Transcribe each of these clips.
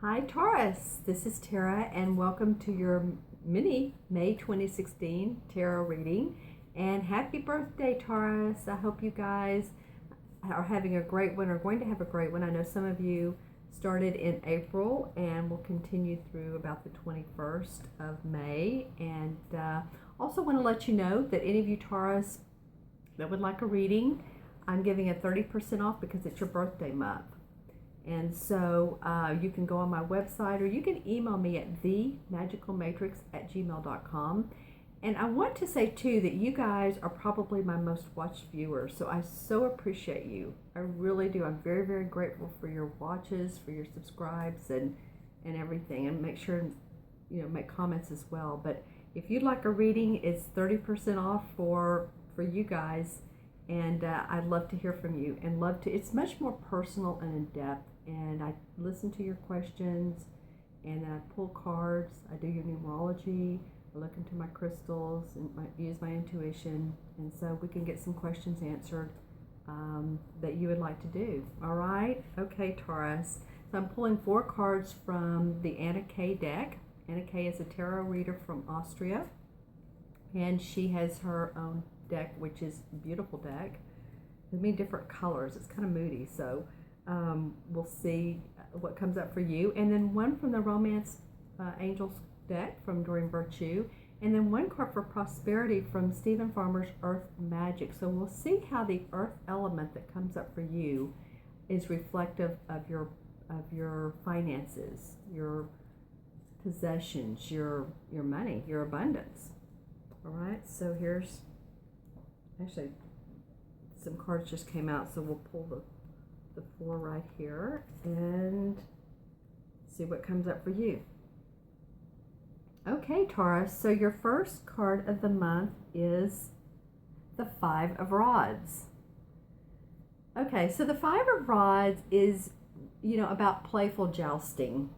Hi Taurus, this is Tara and welcome to your mini May 2016 tarot reading. And happy birthday Taurus. I hope you guys are having a great one or going to have a great one. I know some of you started in April and will continue through about the 21st of May. And also want to let you know that any of you Taurus that would like a reading, I'm giving a 30% off because it's your birthday month. And so you can go on my website or you can email me at themagicalmatrix@gmail.com. And I want to say too that you guys are probably my most watched viewers, so I so appreciate you. I really do. I'm very, very grateful for your watches, for your subscribes and everything. And make sure, make comments as well. But if you'd like a reading, it's 30% off for you guys. And I'd love to hear from you and it's much more personal and in-depth. And I listen to your questions and I pull cards. I do your numerology. I look into my crystals and use my intuition. And so we can get some questions answered that you would like to do. All right? Okay, Taurus. So I'm pulling 4 cards from the Anna Kay deck. Anna Kay is a tarot reader from Austria. And she has her own deck, which is a beautiful deck. There's many different colors. It's kind of moody, so we'll see what comes up for you. And then one from the Romance Angels deck from Doreen Virtue, and then one card for Prosperity from Stephen Farmer's Earth Magic. So we'll see how the earth element that comes up for you is reflective of your finances, your possessions, your money, your abundance. All right, so here's actually some cards just came out, so we'll pull the 4 right here and see what comes up for you. Okay, Taurus, so your first card of the month is the 5 of Rods. Okay, so the 5 of Rods is, about playful jousting.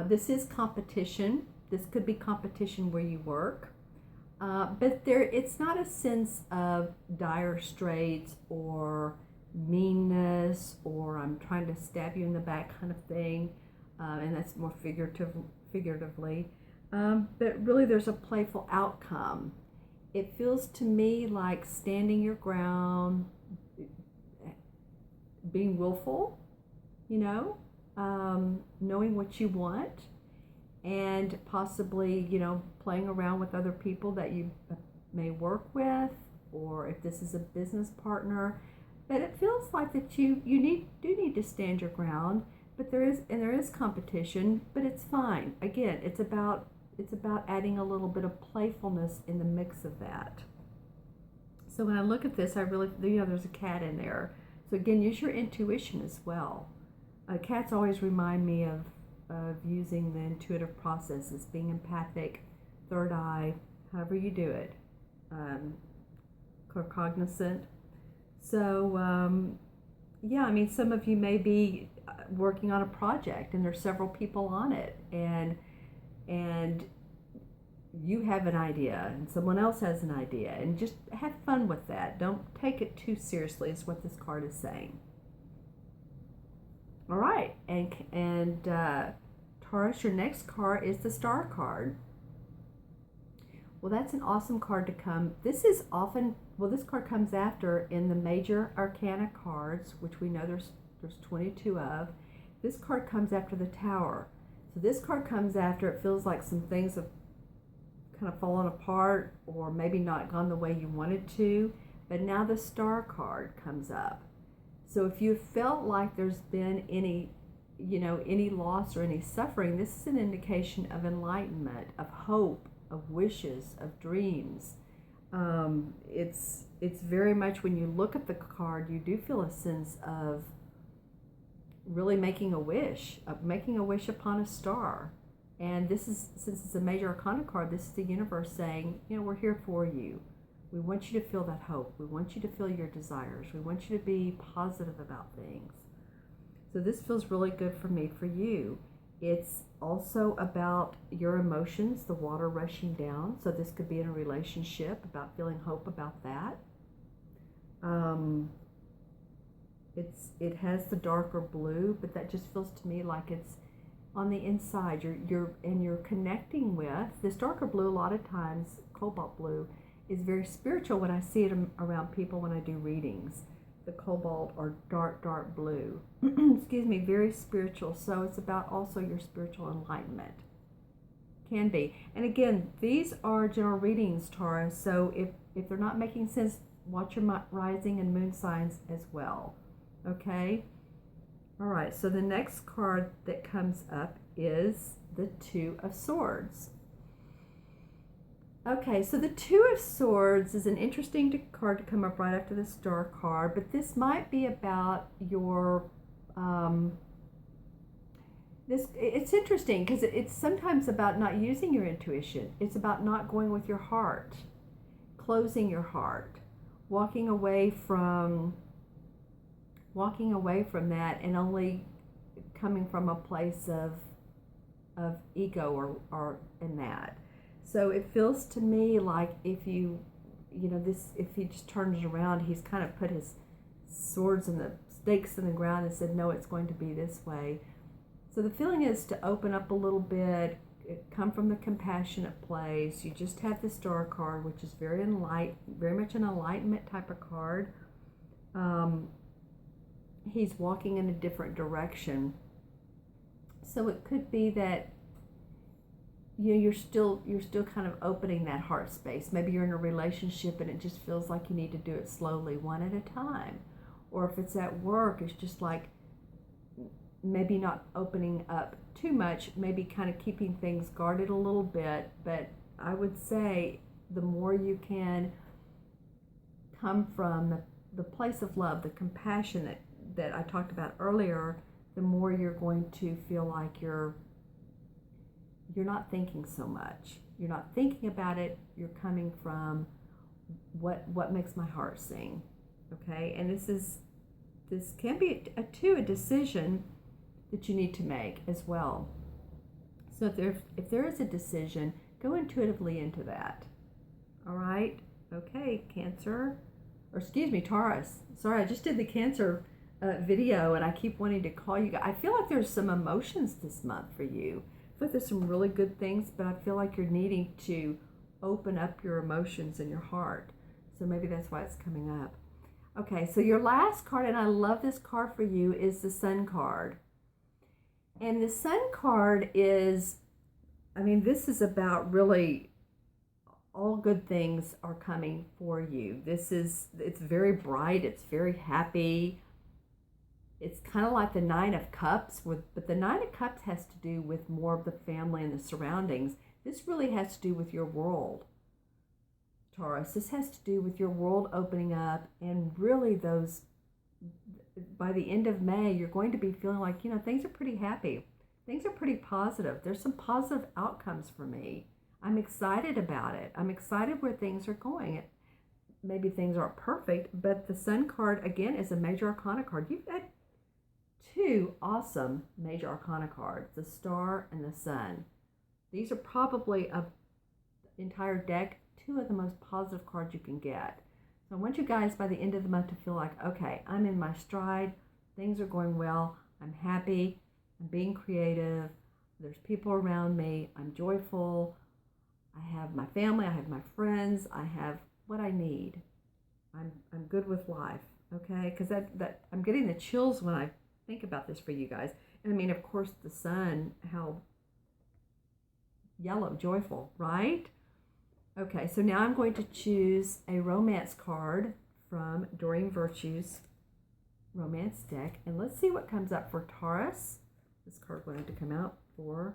This is competition. This could be competition where you work. But it's not a sense of dire straits or meanness or I'm trying to stab you in the back kind of thing, and that's more figuratively. But really there's a playful outcome. It feels to me like standing your ground, being willful, knowing what you want, and possibly, playing around with other people that you may work with, or if this is a business partner. But it feels like that you do need to stand your ground, but there is competition, but it's fine. Again, it's about adding a little bit of playfulness in the mix of that. So when I look at this, I really, there's a cat in there. So again, use your intuition as well. Cats always remind me of using the intuitive processes, being empathic, third eye, however you do it, cognizant. So, some of you may be working on a project and there's several people on it, and you have an idea and someone else has an idea, and just have fun with that. Don't take it too seriously is what this card is saying. All right, and Taurus, your next card is the Star card. Well, that's an awesome card to come. This card comes after in the major arcana cards, which we know there's 22 of. This card comes after the Tower. So this card comes after it feels like some things have kind of fallen apart or maybe not gone the way you wanted to, but now the Star card comes up. So if you felt like there's been any loss or any suffering, this is an indication of enlightenment, of hope, of wishes, of dreams. It's very much, when you look at the card, you do feel a sense of really making a wish upon a star. And this is, since it's a major arcana card, this is the universe saying, we're here for you. We want you to feel that hope. We want you to feel your desires. We want you to be positive about things. So this feels really good for me, for you. It's also about your emotions, the water rushing down. So this could be in a relationship, about feeling hope about that. It has the darker blue, but that just feels to me like it's on the inside. You're connecting with this darker blue. A lot of times, cobalt blue is very spiritual when I see it around people when I do readings. The cobalt or dark blue, excuse me, very spiritual. So it's about also your spiritual enlightenment. Can be. And again, these are general readings, Taurus. So if they're not making sense, watch your rising and moon signs as well. Okay? All right, so the next card that comes up is the Two of Swords. Okay, so the Two of Swords is an interesting card to come up right after the Star card, but this might be about your, it's interesting because it's sometimes about not using your intuition. It's about not going with your heart, closing your heart, walking away from that and only coming from a place of ego or in that. So it feels to me like if he just turns around, he's kind of put his swords and the stakes in the ground and said, no, it's going to be this way. So the feeling is to open up a little bit, come from the compassionate place. You just have the Star card, which is very much an enlightenment type of card. He's walking in a different direction. So it could be that you're still kind of opening that heart space. Maybe you're in a relationship and it just feels like you need to do it slowly, one at a time. Or if it's at work, it's just like maybe not opening up too much, maybe kind of keeping things guarded a little bit. But I would say the more you can come from the place of love, the compassion that I talked about earlier, the more you're going to feel like you're not thinking so much. You're not thinking about it. You're coming from what makes my heart sing. Okay? And this can be a decision that you need to make as well. So if there is a decision, go intuitively into that. All right? Okay, Taurus. Sorry, I just did the Cancer video and I keep wanting to call you guys. I feel like there's some emotions this month for you. I feel like there's some really good things, but I feel like you're needing to open up your emotions and your heart. So maybe that's why it's coming up. Okay, so your last card, and I love this card for you, is the Sun card. And the Sun card is, this is about really all good things are coming for you. It's very bright, it's very happy. It's kind of like the Nine of Cups, but the Nine of Cups has to do with more of the family and the surroundings. This really has to do with your world, Taurus. This has to do with your world opening up, and really by the end of May, you're going to be feeling like, things are pretty happy. Things are pretty positive. There's some positive outcomes for me. I'm excited about it. I'm excited where things are going. Maybe things aren't perfect, but the Sun card, again, is a major arcana card. You've had two awesome major arcana cards, the Star and the Sun. These are probably an entire deck, two of the most positive cards you can get. So I want you guys by the end of the month to feel like, okay, I'm in my stride, things are going well, I'm happy, I'm being creative, there's people around me, I'm joyful, I have my family, I have my friends, I have what I need. I'm good with life, okay? Because that I'm getting the chills when I think about this for you guys. And of course, the Sun, how yellow, joyful, right? Okay, so now I'm going to choose a romance card from Doreen Virtue's romance deck. And let's see what comes up for Taurus. This card wanted to come out for...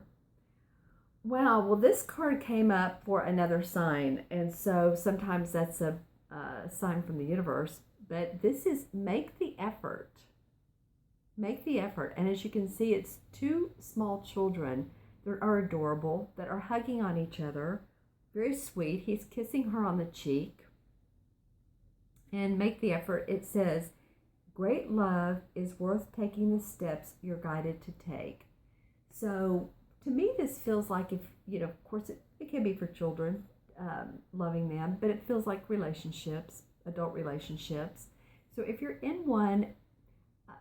Wow, well, this card came up for another sign. And so sometimes that's a sign from the universe. But this is make the effort. Make the effort. And as you can see, it's two small children that are adorable, that are hugging on each other. Very sweet. He's kissing her on the cheek. And make the effort. It says, great love is worth taking the steps you're guided to take. So to me, this feels like of course, it can be for children, loving them, but it feels like relationships, adult relationships. So if you're in one,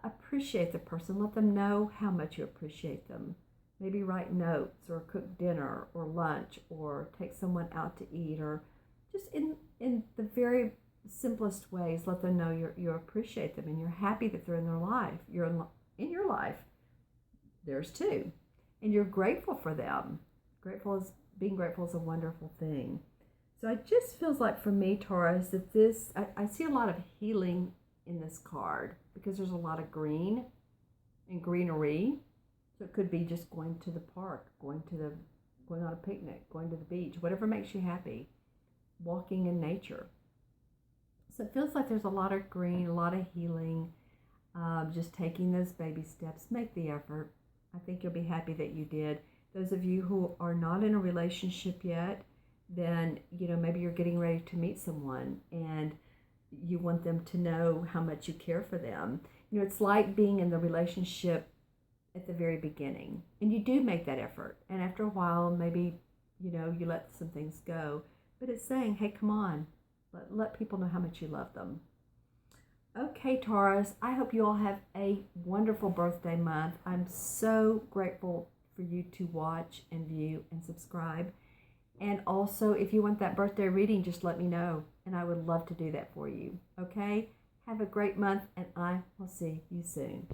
appreciate the person. Let them know how much you appreciate them. maybe write notes or cook dinner or lunch or take someone out to eat, or just in the very simplest ways, let them know you appreciate them and you're happy that they're in their life. You're in your life. There's two. And you're grateful for them. Being grateful is a wonderful thing. So it just feels like for me, Taurus, that I see a lot of healing in this card because there's a lot of green and greenery. So it could be just going to the park, going on a picnic, going to the beach, whatever makes you happy, walking in nature. So it feels like there's a lot of green, a lot of healing, just taking those baby steps. Make the effort. I think you'll be happy that you did. Those of you who are not in a relationship yet, then, maybe you're getting ready to meet someone and you want them to know how much you care for them. It's like being in the relationship at the very beginning. And you do make that effort. And after a while, maybe, you let some things go. But it's saying, hey, come on, let people know how much you love them. Okay, Taurus, I hope you all have a wonderful birthday month. I'm so grateful for you to watch and view and subscribe. And also, if you want that birthday reading, just let me know. And I would love to do that for you. Okay? Have a great month, and I will see you soon.